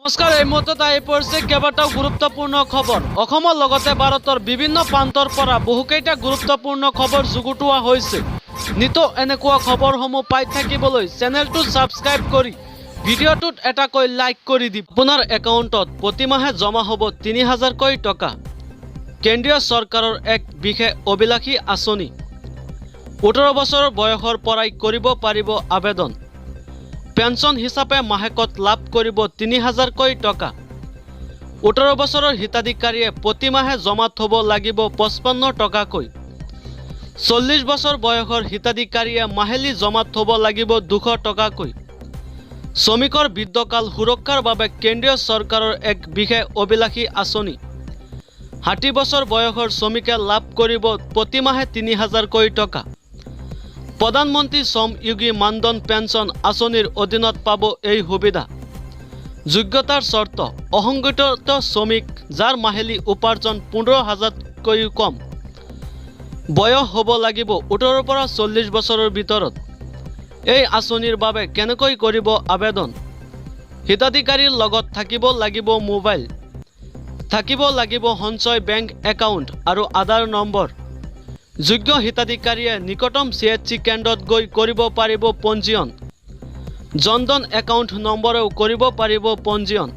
নমস্কাৰ, এই মুহূৰ্তত আহি পৰিছে কেইবাটাও গুৰুত্বপূৰ্ণ খবৰ। অসমৰ লগতে ভাৰতৰ বিভিন্ন প্ৰান্তৰ পৰা বহুকেইটা গুৰুত্বপূৰ্ণ খবৰ যুগুতোৱা হৈছে। নিতৌ এনেকুৱা খবৰসমূহ পাই থাকিবলৈ চেনেলটো ছাবস্ক্ৰাইব কৰি ভিডিঅ'টোত এটাকৈ লাইক কৰি দিব। আপোনাৰ একাউণ্টত প্ৰতিমাহে জমা হ'ব ৩,০০০কৈ টকা। কেন্দ্ৰীয় চৰকাৰৰ এক বিশেষ অভিলাষী আঁচনি। ১৮ বছৰ বয়সৰ পৰাই কৰিব পাৰিব আবেদন। পেঞ্চন হিচাপে মাহেকত লাভ কৰিব ৩,০০০কৈ টকা। ১৮ বছৰৰ হিতাধিকাৰীয়ে প্ৰতিমাহে জমা থ'ব লাগিব ৫৫ টকাকৈ। ৪০ বছৰ বয়সৰ হিতাধিকাৰীয়ে মাহিলী জমা থ'ব লাগিব ২০০ টকাকৈ। শ্ৰমিকৰ বৃদ্ধকাল সুৰক্ষাৰ বাবে কেন্দ্ৰীয় চৰকাৰৰ এক বিশেষ অভিলাষী আঁচনি। ৬০ বছৰ বয়সৰ শ্ৰমিকে লাভ কৰিব প্ৰতিমাহে ৩,০০০কৈ টকা। প্ৰধানমন্ত্ৰী শ্ৰম যোগী মানধন পেঞ্চন আঁচনিৰ অধীনত পাব এই সুবিধা। যোগ্যতাৰ চৰ্ত: অসংগঠিত শ্ৰমিক যাৰ মাহিলী উপাৰ্জন ১৫,০০০তকৈও কম। বয়স হ'ব লাগিব ১৮ পৰা ৪০ বছৰৰ ভিতৰত। এই আঁচনিৰ বাবে কেনেকৈ কৰিব আবেদন? হিতাধিকাৰীৰ লগত থাকিব লাগিব মোবাইল, থাকিব লাগিব সঞ্চয় বেংক একাউণ্ট আৰু আধাৰ নম্বৰ। যোগ্য হিতাধিকাৰীয়ে নিকটতম CHC কেন্দ্ৰত গৈ কৰিব পাৰিব পঞ্জীয়ন। জনধন একাউণ্ট নম্বৰেও কৰিব পাৰিব পঞ্জীয়ন।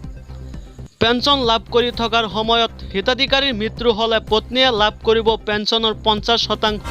পেঞ্চন লাভ কৰি থকাৰ সময়ত হিতাধিকাৰীৰ মৃত্যু হ'লে পত্নীয়ে লাভ কৰিব পেঞ্চনৰ ৫০%।